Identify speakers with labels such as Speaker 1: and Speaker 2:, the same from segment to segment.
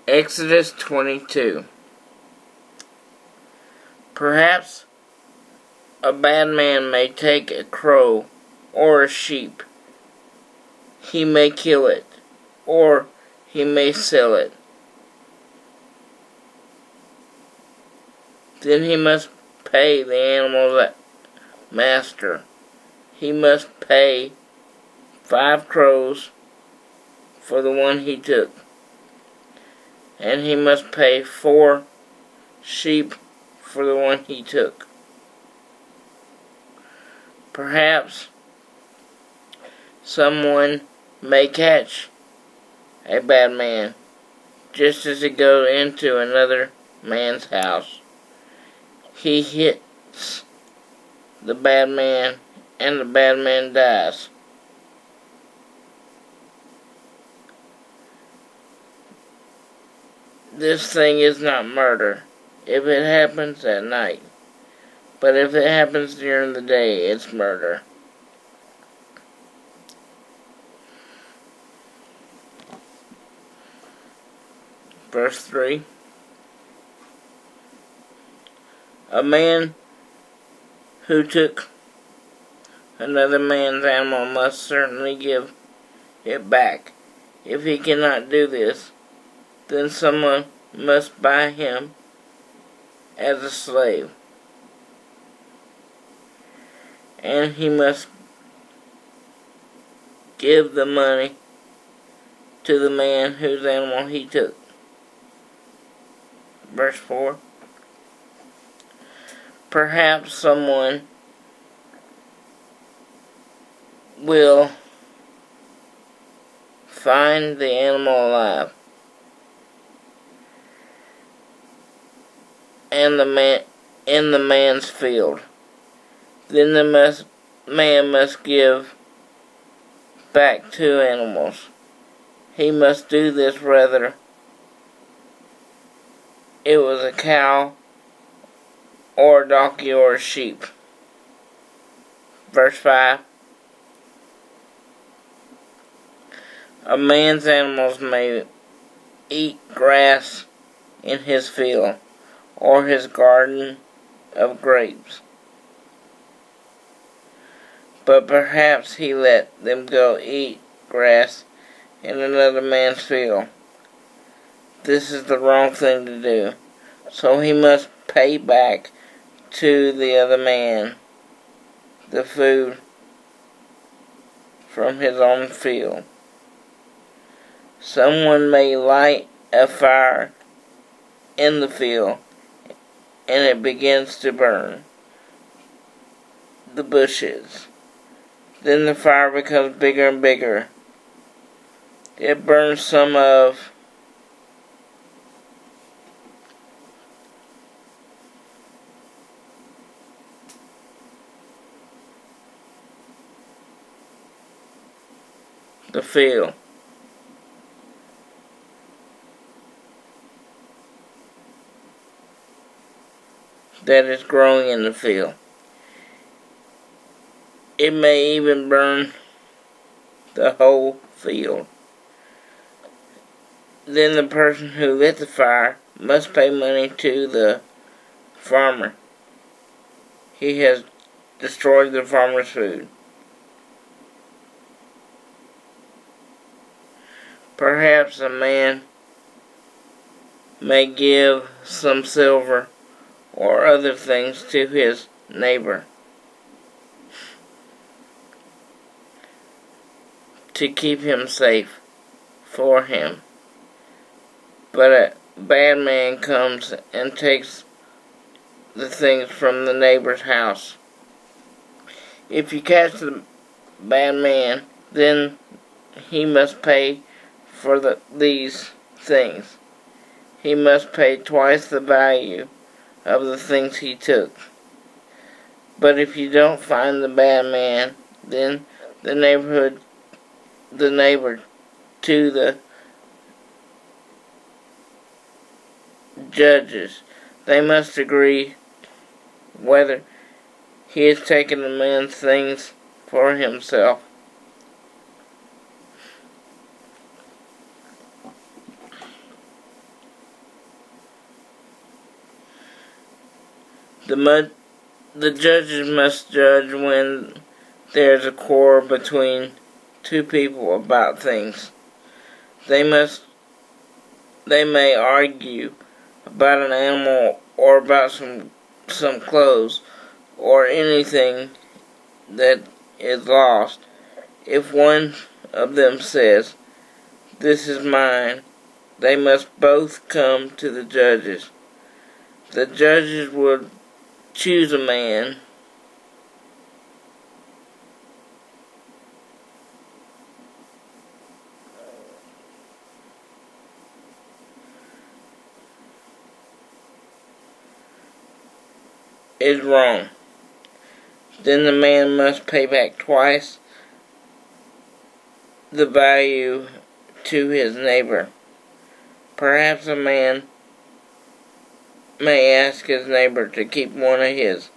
Speaker 1: Exodus 22. Perhaps a bad man may take a crow or a sheep. He may kill it, or he may sell it. Then he must pay the animal's master. He must pay 5 crows for the one he took, and he must pay 4 sheep for the one he took. Perhaps someone may catch a bad man just as he goes into another man's house. He hits the bad man, and the bad man dies. This thing is not murder if it happens at night, but if it happens during the day, it's murder. Verse 3. A man who took another man's animal must certainly give it back. If he cannot do this, then someone must buy him as a slave, and he must give the money to the man whose animal he took. Verse 4. Perhaps someone will find the animal alive, and in the man's field. Then the man must give back 2 animals. He must do this whether it was a cow or a donkey or a sheep. Verse 5. A man's animals may eat grass in his field or his garden of grapes, but perhaps he let them go eat grass in another man's field. This is the wrong thing to do, so he must pay back to the other man the food from his own field. Someone may light a fire in the field, and it begins to burn the bushes. Then the fire becomes bigger and bigger. It burns some of the field. That is growing in the field. It may even burn the whole field. Then the person who lit the fire must pay money to the farmer. He has destroyed the farmer's food. Perhaps a man may give some silver or other things to his neighbor to keep him safe for him. But a bad man comes and takes the things from the neighbor's house. If you catch the bad man, then he must pay for these things. He must pay twice the value of the things he took. But if you don't find the bad man, then the neighbor to the judges, they must agree whether he has taken the man's things for himself. The judges must judge when there is a quarrel between two people about things. They may argue about an animal or about some clothes or anything that is lost. If one of them says, "This is mine," they must both come to the judges. The judges would choose a man is wrong. Then the man must pay back twice the value to his neighbor. Perhaps a man may ask his neighbor to keep one of his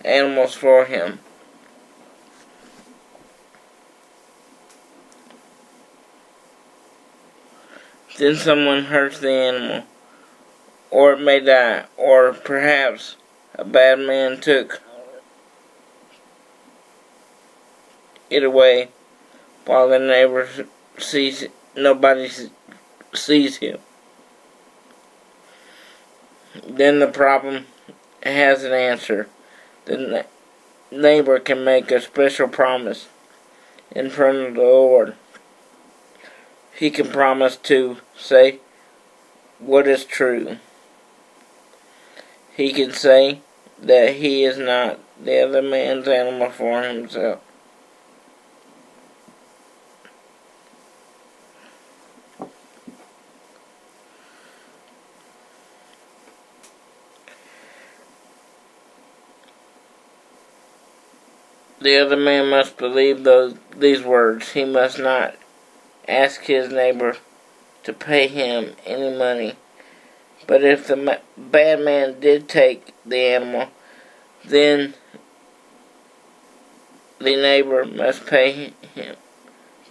Speaker 1: animals for him. Then someone hurts the animal, or it may die, or perhaps a bad man took it away while the neighbor nobody sees him. Then the problem has an answer. The neighbor can make a special promise in front of the Lord. He can promise to say what is true. He can say that he is not the other man's animal for himself. The other man must believe these words. He must not ask his neighbor to pay him any money. But if the bad man did take the animal, then the neighbor must pay him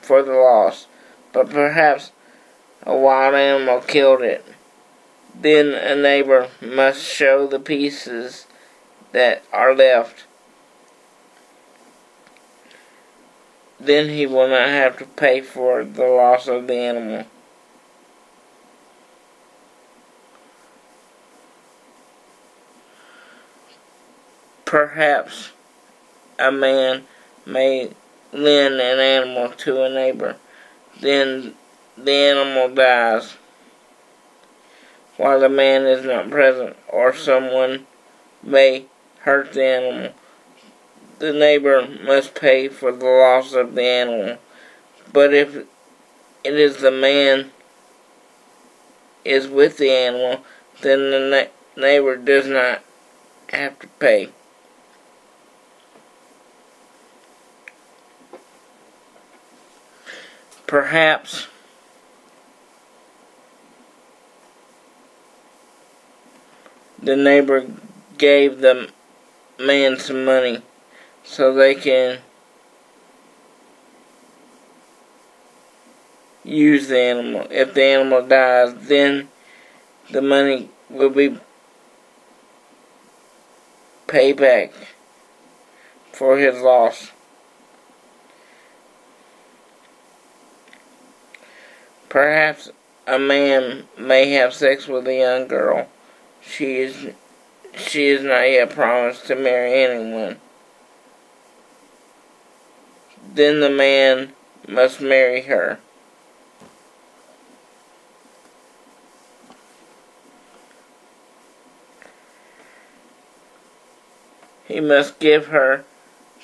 Speaker 1: for the loss. But perhaps a wild animal killed it. Then a neighbor must show the pieces that are left. Then he will not have to pay for the loss of the animal. Perhaps a man may lend an animal to a neighbor. Then the animal dies while the man is not present, or someone may hurt the animal. The neighbor must pay for the loss of the animal. But if it is the man is with the animal, then the neighbor does not have to pay. Perhaps the neighbor gave the man some money so they can use the animal. If the animal dies, then the money will be paid back for his loss. Perhaps a man may have sex with a young girl. She is not yet promised to marry anyone. Then the man must marry her. He must give her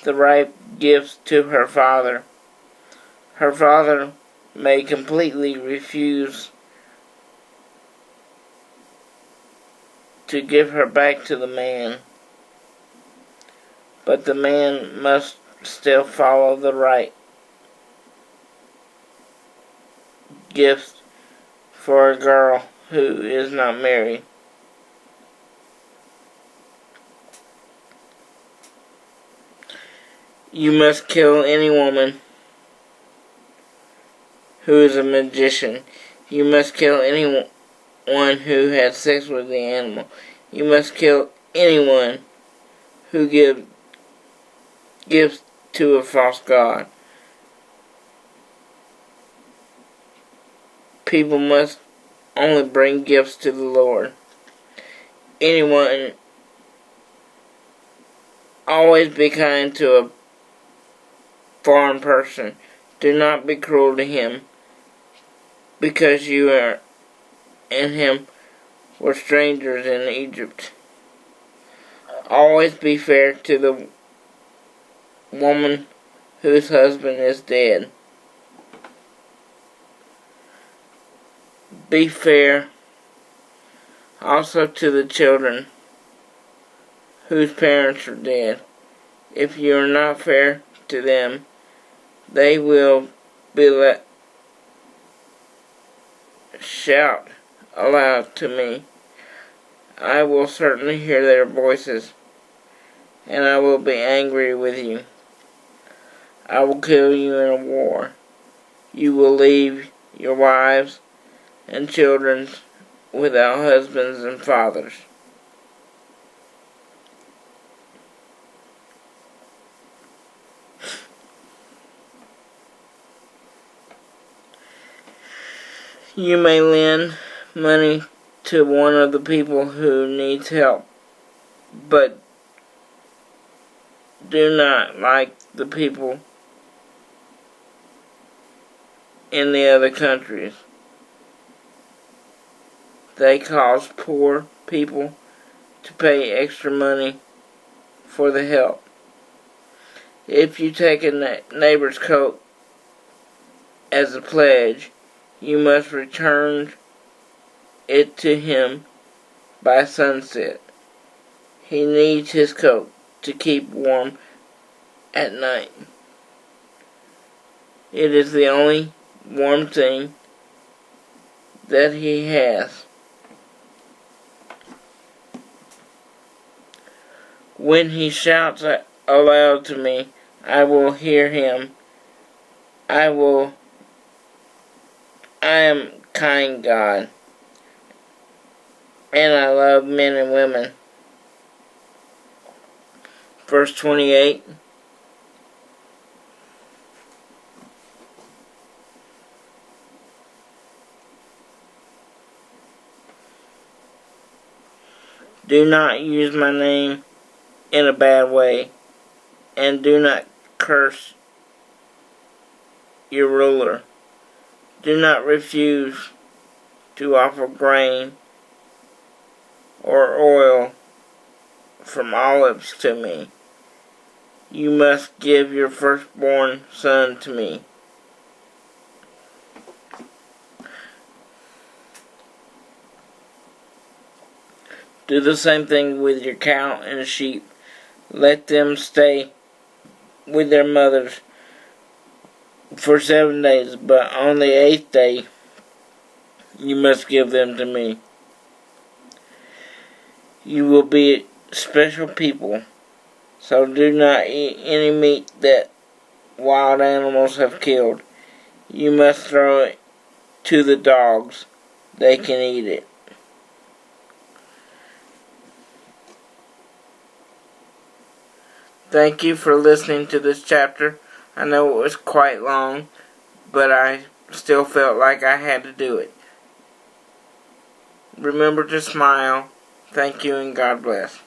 Speaker 1: the right gifts to her father. Her father may completely refuse to give her back to the man, but the man must still follow the right gifts for a girl who is not married. You must kill any woman who is a magician. You must kill anyone who had sex with the animal. You must kill anyone who gives to a false god. People must only bring gifts to the Lord. Anyone, always be kind to a foreign person. Do not be cruel to him, because you and him were strangers in Egypt. Always be fair to the woman whose husband is dead. Be fair also to the children whose parents are dead. If you are not fair to them, they will be shout aloud to me. I will certainly hear their voices, and I will be angry with you. I will kill you in a war. You will leave your wives and children without husbands and fathers. You may lend money to one of the people who needs help, but do not like the people in the other countries. They cause poor people to pay extra money for the help. If you take a neighbor's coat as a pledge, you must return it to him by sunset. He needs his coat to keep warm at night. It is the only warm thing that he has. When he shouts aloud to me, I will hear him. I am kind God, and I love men and women. Verse 28. Do not use my name in a bad way, and do not curse your ruler. Do not refuse to offer grain or oil from olives to me. You must give your firstborn son to me. Do the same thing with your cow and sheep. Let them stay with their mothers for 7 days, but on the 8th day you must give them to me. You will be special people, so do not eat any meat that wild animals have killed. You must throw it to the dogs. They can eat it. Thank you for listening to this chapter. I know it was quite long, but I still felt like I had to do it. Remember to smile. Thank you and God bless.